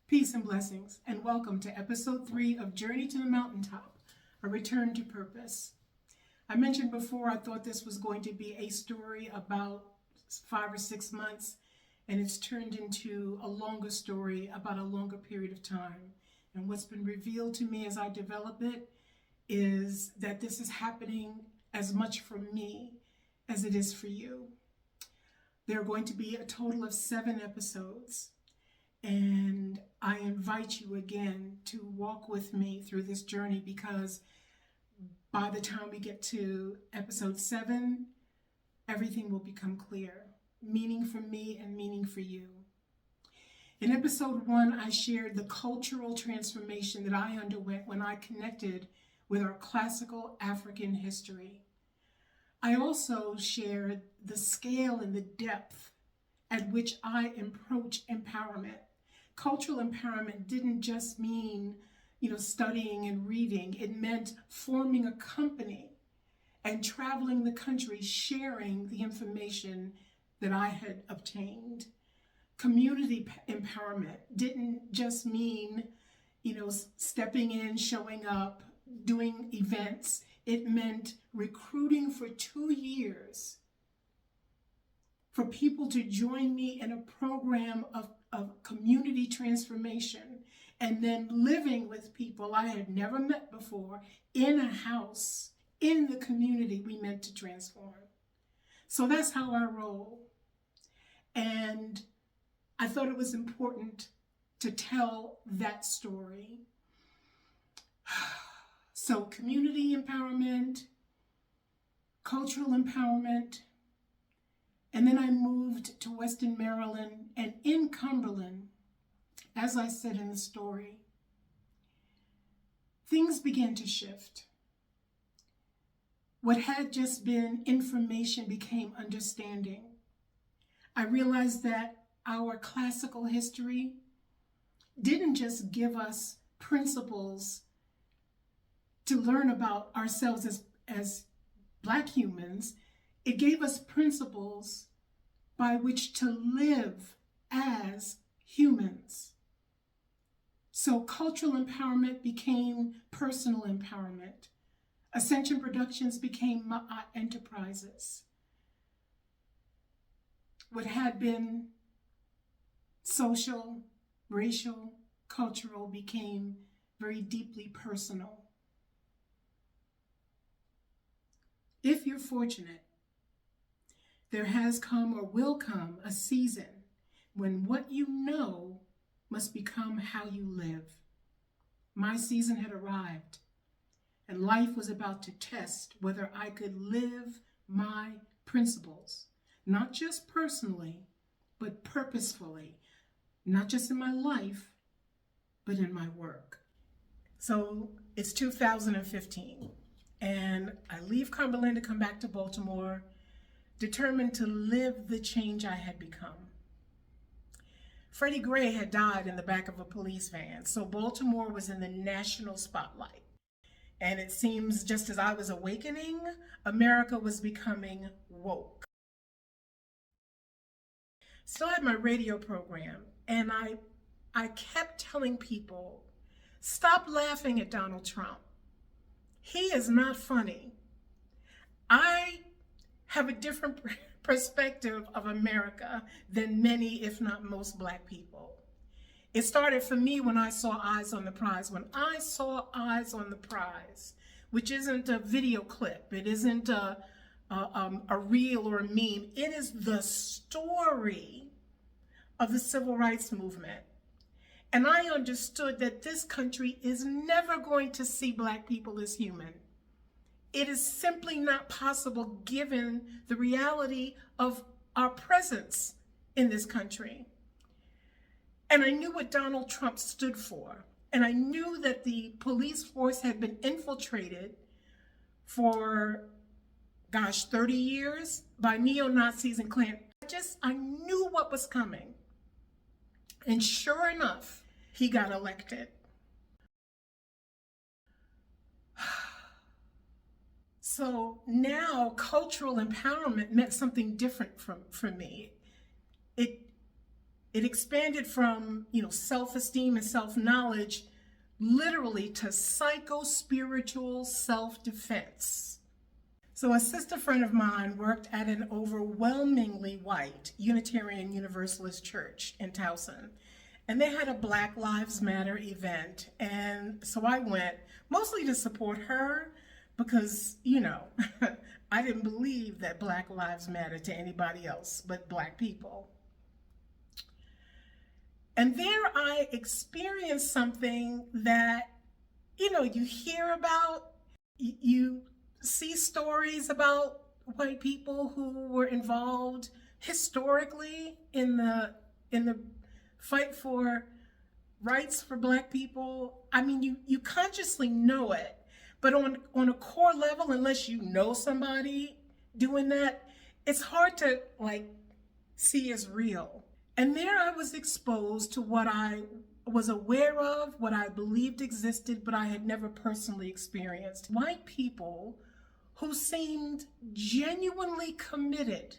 Peace and blessings, and welcome to episode 3 of Journey to the Mountaintop, a return to purpose. I mentioned before I thought this was going to be a story about 5 or 6 months, and it's turned into a longer story about a longer period of time. And what's been revealed to me as I develop it is that this is happening as much for me as it is for you. There are going to be a total of 7 episodes. And I invite you again to walk with me through this journey, because by the time we get to episode 7, everything will become clear. Meaning for me and meaning for you. In episode 1, I shared the cultural transformation that I underwent when I connected with our classical African history. I also shared the scale and the depth at which I approach empowerment. Cultural empowerment didn't just mean, studying and reading. It meant forming a company and traveling the country, sharing the information that I had obtained. Community empowerment didn't just mean, stepping in, showing up, doing events. It meant recruiting for 2 years for people to join me in a program of community transformation, and then living with people I had never met before in a house in the community we meant to transform. So that's how I roll. And I thought it was important to tell that story. So community empowerment, cultural empowerment, and then I moved to Western Maryland, and in Cumberland, as I said in the story, things began to shift. What had just been information became understanding. I realized that our classical history didn't just give us principles to learn about ourselves as Black humans. It gave us principles by which to live as humans. So cultural empowerment became personal empowerment. Ascension Productions became my enterprises. What had been social, racial, cultural became very deeply personal. If you're fortunate, there has come or will come a season when what you know must become how you live. My season had arrived, and life was about to test whether I could live my principles, not just personally, but purposefully, not just in my life, but in my work. So it's 2015, and I leave Cumberland to come back to Baltimore, determined to live the change I had become. Freddie Gray had died in the back of a police van, so Baltimore was in the national spotlight. And it seems just as I was awakening, America was becoming woke. Still had my radio program, and I kept telling people, stop laughing at Donald Trump. He is not funny. I have a different perspective of America than many, if not most, Black people. It started for me when I saw Eyes on the Prize. When I saw Eyes on the Prize, which isn't a video clip, it isn't a reel or a meme, it is the story of the civil rights movement. And I understood that this country is never going to see Black people as human. It is simply not possible given the reality of our presence in this country. And I knew what Donald Trump stood for. And I knew that the police force had been infiltrated for, 30 years by neo-Nazis and Klan. I knew what was coming. And sure enough, he got elected. So now cultural empowerment meant something different for me. It expanded from, self-esteem and self-knowledge literally to psycho-spiritual self-defense. So a sister friend of mine worked at an overwhelmingly white Unitarian Universalist church in Towson, and they had a Black Lives Matter event. And so I went mostly to support her because, I didn't believe that Black lives matter to anybody else but Black people. And there I experienced something that, you hear about, you see stories about white people who were involved historically in the fight for rights for Black people. I mean, you consciously know it, but on a core level, unless you know somebody doing that, it's hard to see as real. And there I was exposed to what I was aware of, what I believed existed, but I had never personally experienced. White people who seemed genuinely committed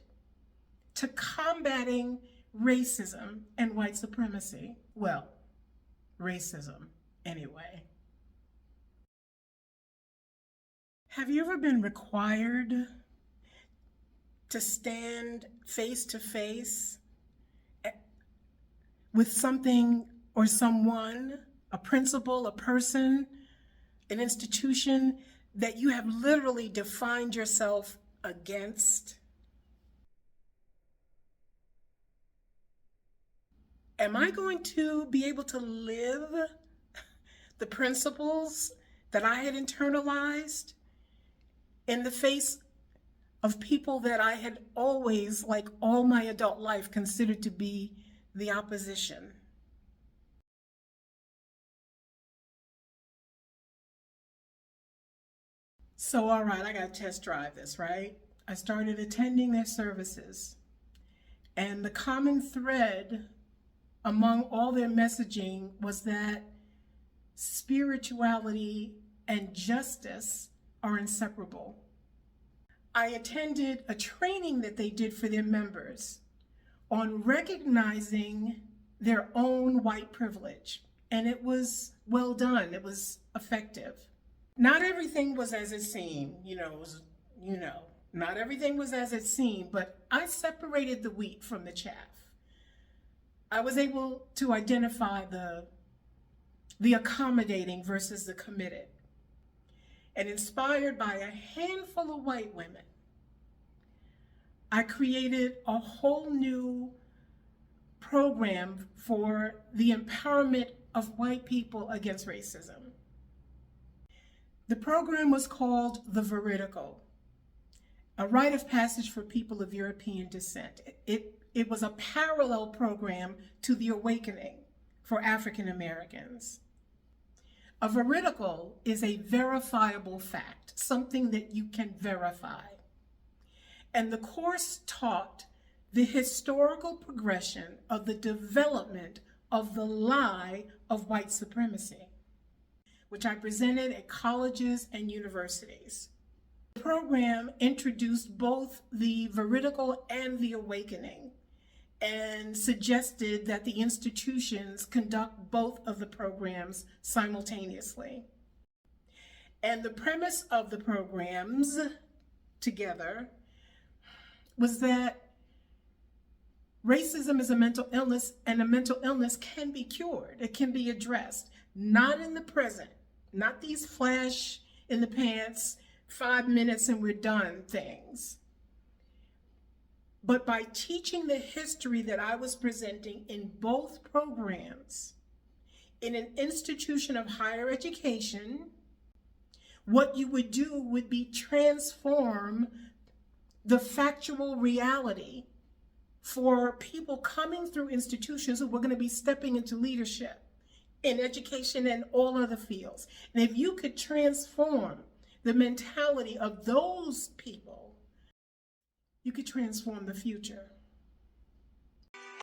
to combating racism and white supremacy. Well, racism anyway. Have you ever been required to stand face to face with something or someone, a principle, a person, an institution that you have literally defined yourself against? Am I going to be able to live the principles that I had internalized in the face of people that I had always, all my adult life, considered to be the opposition? So, all right, I got to test drive this, right? I started attending their services, and the common thread among all their messaging was that spirituality and justice are inseparable. I attended a training that they did for their members on recognizing their own white privilege, and it was well done. It was effective. Not everything was as it seemed, not everything was as it seemed, but I separated the wheat from the chaff. I was able to identify the accommodating versus the committed. And inspired by a handful of white women, I created a whole new program for the empowerment of white people against racism. The program was called The Veridical, a rite of passage for people of European descent. It was a parallel program to the Awakening for African Americans. A veridical is a verifiable fact, something that you can verify. And the course taught the historical progression of the development of the lie of white supremacy, which I presented at colleges and universities. The program introduced both the veridical and the awakening, and suggested that the institutions conduct both of the programs simultaneously. And the premise of the programs together was that racism is a mental illness, and a mental illness can be cured. It can be addressed, not in the present, not these flash in the pants, 5 minutes and we're done things, but by teaching the history that I was presenting in both programs in an institution of higher education. What you would do would be transform the factual reality for people coming through institutions who were going to be stepping into leadership in education and all other fields. And if you could transform the mentality of those people, you could transform the future.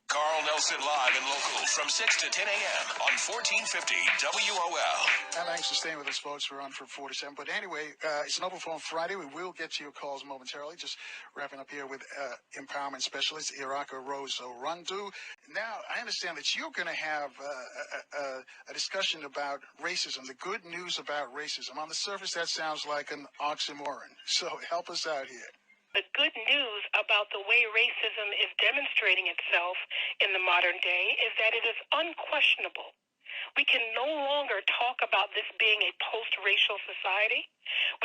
Carl Nelson live and local from 6 to 10 a.m. on 1450 WOL. Thanks for staying with us, folks. We're on for 47. But anyway, it's an open phone Friday. We will get to your calls momentarily. Just wrapping up here with empowerment specialist Eraka Rose Rundu. Now, I understand that you're going to have a discussion about racism, the good news about racism. On the surface, that sounds like an oxymoron. So help us out here. The good news about the way racism is demonstrating itself in the modern day is that it is unquestionable. We can no longer talk about this being a post-racial society.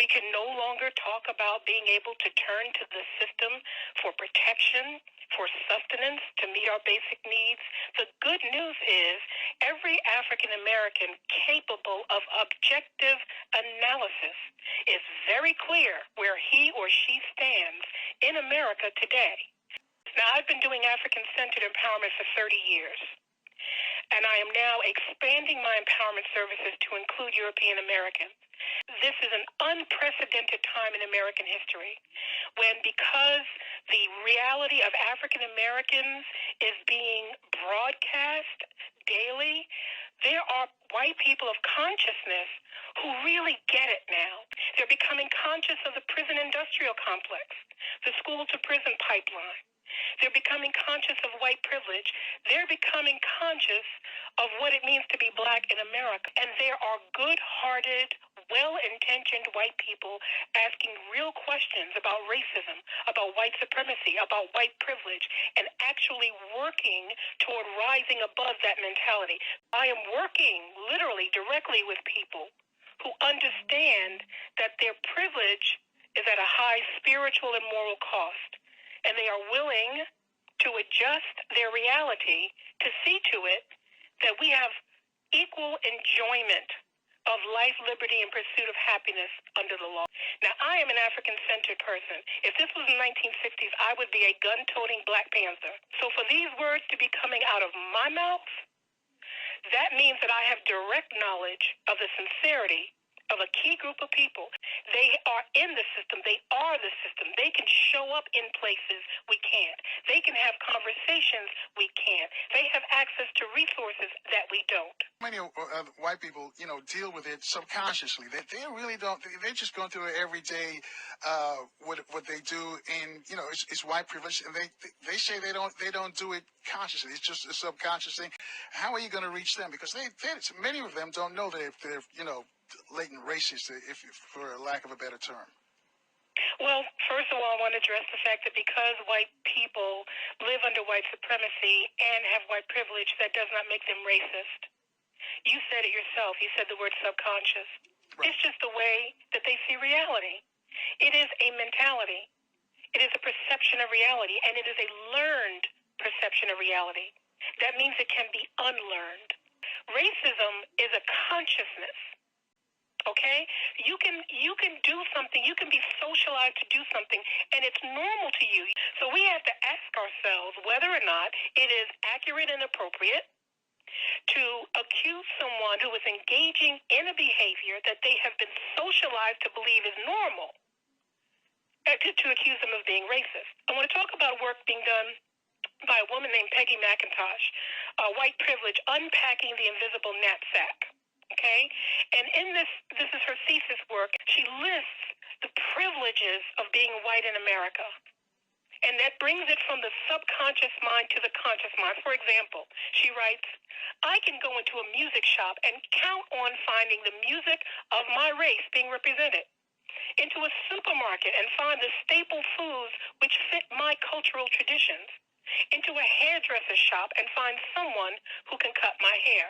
We can no longer talk about being able to turn to the system for protection, for sustenance, to meet our basic needs. The good news is every African American capable of objective analysis is very clear where he or she stands in America today. Now, I've been doing African-centered empowerment for 30 years. And I am now expanding my empowerment services to include European Americans. This is an unprecedented time in American history when, because the reality of African Americans is being broadcast daily, there are white people of consciousness who really get it now. They're becoming conscious of the prison industrial complex, the school-to-prison pipeline. They're becoming conscious of white privilege. They're becoming conscious of what it means to be black in America. And there are good-hearted, well-intentioned white people asking real questions about racism, about white supremacy, about white privilege, and actually working toward rising above that mentality. I am working literally directly with people who understand that their privilege is at a high spiritual and moral cost. And they are willing to adjust their reality to see to it that we have equal enjoyment of life, liberty, and pursuit of happiness under the law. Now, I am an African-centered person. If this was the 1960s, I would be a gun-toting Black Panther. So for these words to be coming out of my mouth, that means that I have direct knowledge of the sincerity of a key group of people. They are in the system. They are the system. They can show up in places we can't. They can have conversations we can't. They have access to resources that we don't. Many white people, deal with it subconsciously. They really don't. They're just going through it every day. What they do, and it's white privilege, and they say they don't do it consciously. It's just a subconscious thing. How are you going to reach them? Because many of them don't know that if they're latent racist, for lack of a better term. Well, first of all, I want to address the fact that because white people live under white supremacy and have white privilege, that does not make them racist. You said it yourself. You said the word subconscious. Right. It's just the way that they see reality. It is a mentality. It is a perception of reality, and it is a learned perception of reality. That means it can be unlearned. Racism is a consciousness. Okay? You can do something, you can be socialized to do something, and it's normal to you. So we have to ask ourselves whether or not it is accurate and appropriate to accuse someone who is engaging in a behavior that they have been socialized to believe is normal, to accuse them of being racist. I want to talk about work being done by a woman named Peggy McIntosh, White Privilege, Unpacking the Invisible Knapsack. Okay? And in this is her thesis work. She lists the privileges of being white in America. And that brings it from the subconscious mind to the conscious mind. For example, she writes, I can go into a music shop and count on finding the music of my race being represented. Into a supermarket and find the staple foods which fit my cultural traditions. Into a hairdresser shop and find someone who can cut my hair.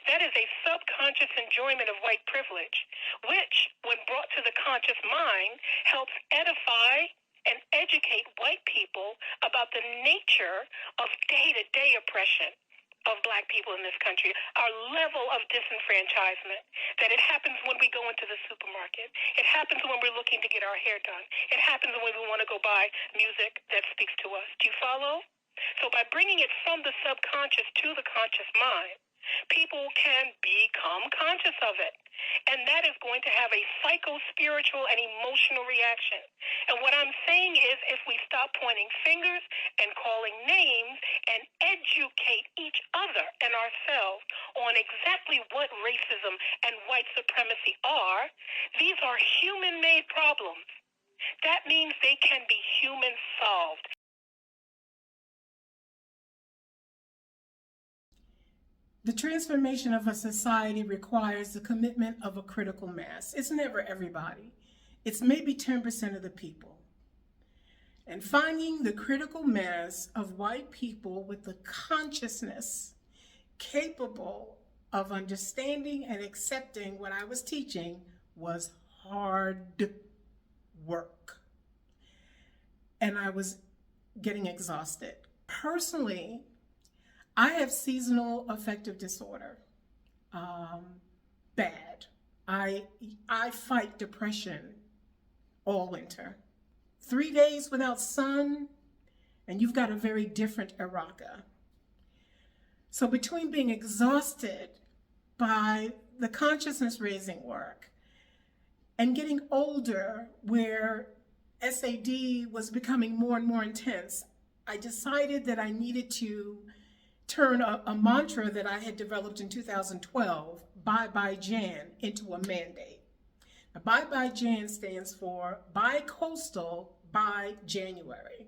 That is a subconscious enjoyment of white privilege, which, when brought to the conscious mind, helps edify and educate white people about the nature of day-to-day oppression of black people in this country, our level of disenfranchisement, that it happens when we go into the supermarket. It happens when we're looking to get our hair done. It happens when we want to go buy music that speaks to us. Do you follow? So by bringing it from the subconscious to the conscious mind, people can become conscious of it. And that is going to have a psycho-spiritual and emotional reaction. And what I'm saying is, if we stop pointing fingers and calling names and educate each other and ourselves on exactly what racism and white supremacy are, these are human-made problems. That means they can be human-solved. The transformation of a society requires the commitment of a critical mass. It's never everybody. It's maybe 10% of the people. And finding the critical mass of white people with the consciousness capable of understanding and accepting what I was teaching was hard work. And I was getting exhausted. Personally, I have seasonal affective disorder, bad. I fight depression all winter. 3 days without sun, and you've got a very different Eraka. So between being exhausted by the consciousness raising work and getting older where SAD was becoming more and more intense, I decided that I needed to turn a mantra that I had developed in 2012, BiByJan, into a mandate. Now, BiByJan stands for Bi-Coastal by January.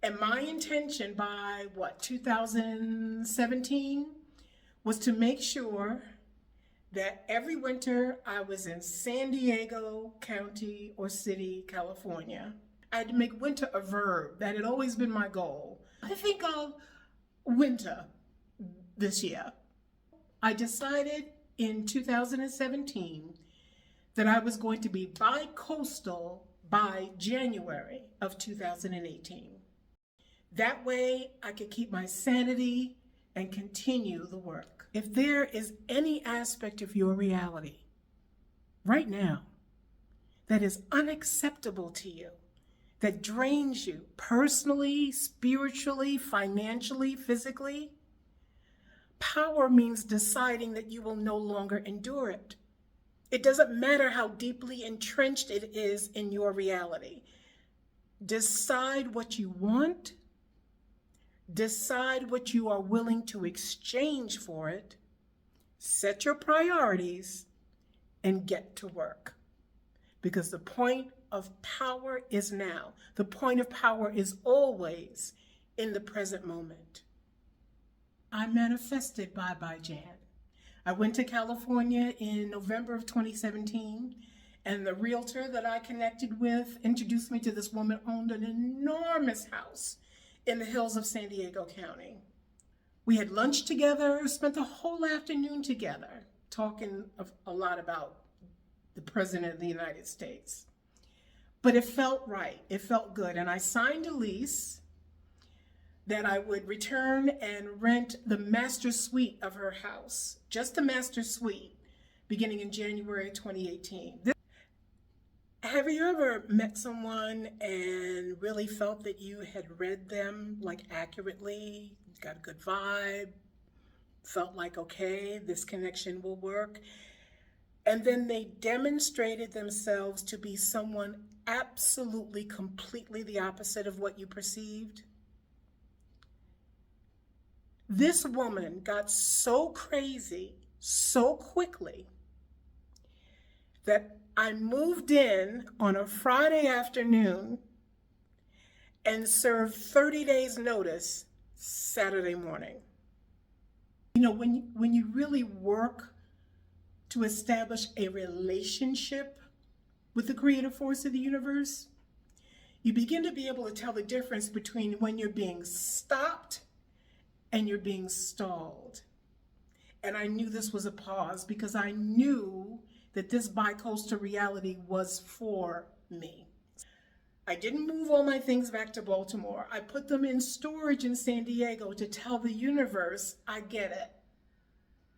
And my intention by 2017 was to make sure that every winter I was in San Diego County or City, California. I had to make winter a verb. That had always been my goal. I think I'll winter this year. I decided in 2017 that I was going to be bi-coastal by January of 2018. That way I could keep my sanity and continue the work. If there is any aspect of your reality right now that is unacceptable to you, that drains you personally, spiritually, financially, physically, power means deciding that you will no longer endure it. It doesn't matter how deeply entrenched it is in your reality. Decide what you want. Decide what you are willing to exchange for it. Set your priorities and get to work. Because the point of power is now. The point of power is always in the present moment. I manifested BiByJan. I went to California in November of 2017, and the realtor that I connected with introduced me to this woman who owned an enormous house in the hills of San Diego County. We had lunch together, spent the whole afternoon together, talking a lot about the President of the United States. But it felt right, it felt good, and I signed a lease that I would return and rent the master suite of her house, just the master suite, beginning in January 2018. Have you ever met someone and really felt that you had read them like accurately, got a good vibe, felt like, okay, this connection will work? And then they demonstrated themselves to be someone absolutely, completely the opposite of what you perceived? This woman got so crazy so quickly that I moved in on a Friday afternoon and served 30 days notice Saturday morning. You know, when you really work to establish a relationship with the creative force of the universe, you begin to be able to tell the difference between when you're being stopped and you're being stalled. And I knew this was a pause because I knew that this bi-coastal reality was for me. I didn't move all my things back to Baltimore. I put them in storage in San Diego to tell the universe, I get it.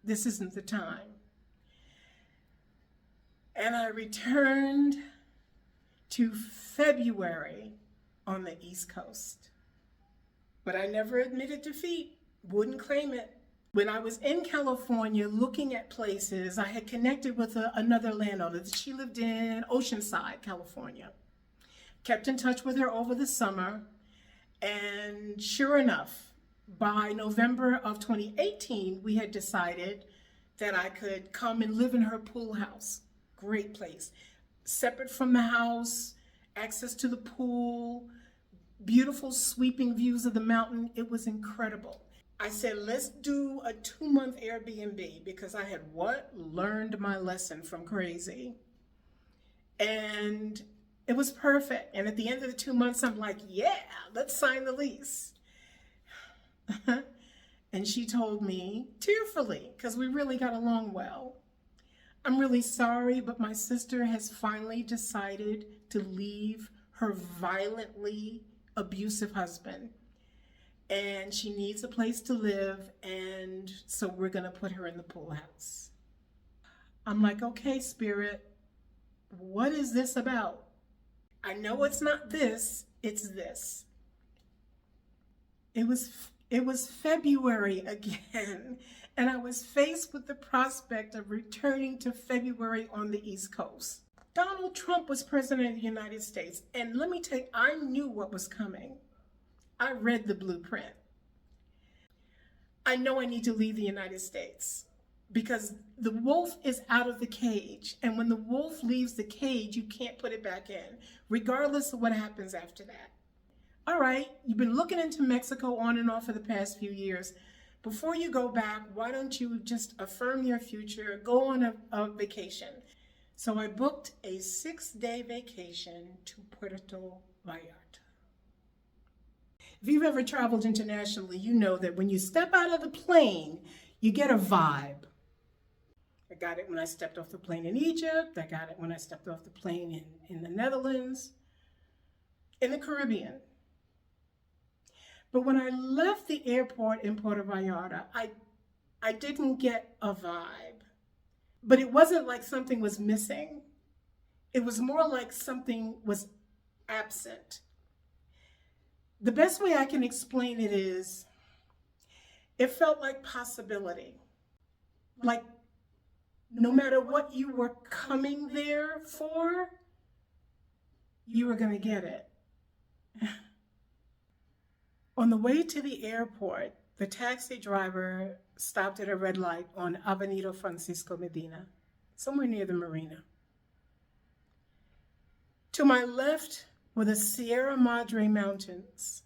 This isn't the time. And I returned to February on the East Coast. But I never admitted defeat, wouldn't claim it. When I was in California looking at places, I had connected with another landowner. She lived in Oceanside, California. Kept in touch with her over the summer, and sure enough, by November of 2018, we had decided that I could come and live in her pool house. Great place. Separate from the house, access to the pool, beautiful sweeping views of the mountain. It was incredible. I said, let's do a 2-month Airbnb because I had learned my lesson from crazy. And it was perfect. And at the end of the 2 months, I'm like, yeah, let's sign the lease. And she told me tearfully, because we really got along well, I'm really sorry, but my sister has finally decided to leave her violently abusive husband. And she needs a place to live, and so we're going to put her in the pool house. I'm like, okay, Spirit, what is this about? I know it's not this, it's this. It was February again, and I was faced with the prospect of returning to February on the East Coast. Donald Trump was president of the United States, and let me tell you, I knew what was coming. I read the blueprint. I know I need to leave the United States because the wolf is out of the cage. And when the wolf leaves the cage, you can't put it back in, regardless of what happens after that. All right, you've been looking into Mexico on and off for the past few years. Before you go back, why don't you just affirm your future, go on a vacation? So I booked a 6-day vacation to Puerto Vallarta. If you've ever traveled internationally, you know that when you step out of the plane, you get a vibe. I got it when I stepped off the plane in Egypt. I got it when I stepped off the plane in the Netherlands, in the Caribbean. But when I left the airport in Puerto Vallarta, I didn't get a vibe. But it wasn't like something was missing. It was more like something was absent. The best way I can explain it is, it felt like possibility. Like no matter what you were coming there for, you were going to get it. On the way to the airport, the taxi driver stopped at a red light on Avenida Francisco Medina, somewhere near the marina. To my left were the Sierra Madre Mountains.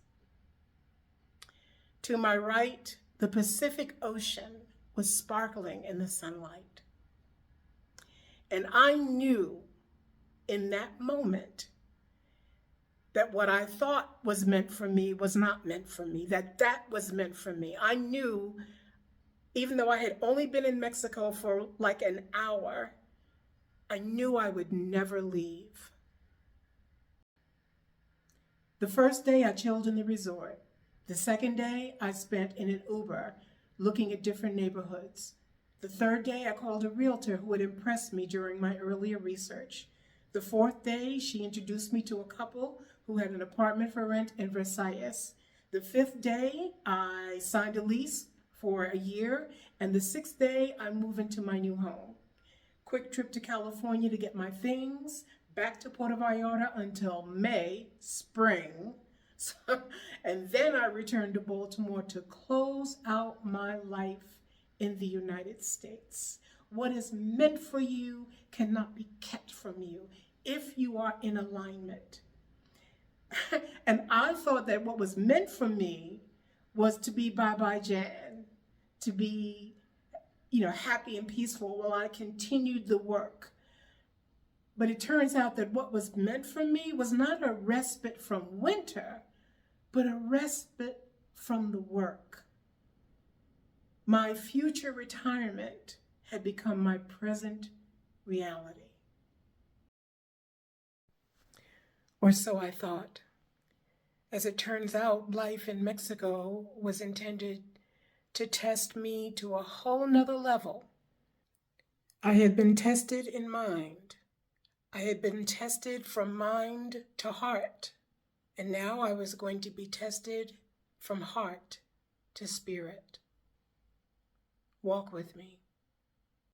To my right, the Pacific Ocean was sparkling in the sunlight. And I knew in that moment that what I thought was meant for me was not meant for me, that was meant for me. I knew, even though I had only been in Mexico for like an hour, I knew I would never leave. The first day I chilled in the resort. The second day I spent in an Uber looking at different neighborhoods. The third day I called a realtor who had impressed me during my earlier research. The fourth day she introduced me to a couple who had an apartment for rent in Versailles. The fifth day I signed a lease for a year, and the sixth day I moved into my new home. Quick trip to California to get my things, back to Puerto Vallarta until May, spring, and then I returned to Baltimore to close out my life in the United States. What is meant for you cannot be kept from you if you are in alignment. And I thought that what was meant for me was to be BiByJan, to be, happy and peaceful while I continued the work. But it turns out that what was meant for me was not a respite from winter, but a respite from the work. My future retirement had become my present reality. Or so I thought. As it turns out, life in Mexico was intended to test me to a whole nother level. I had been tested in mind. I had been tested from mind to heart. And now I was going to be tested from heart to spirit. Walk with me.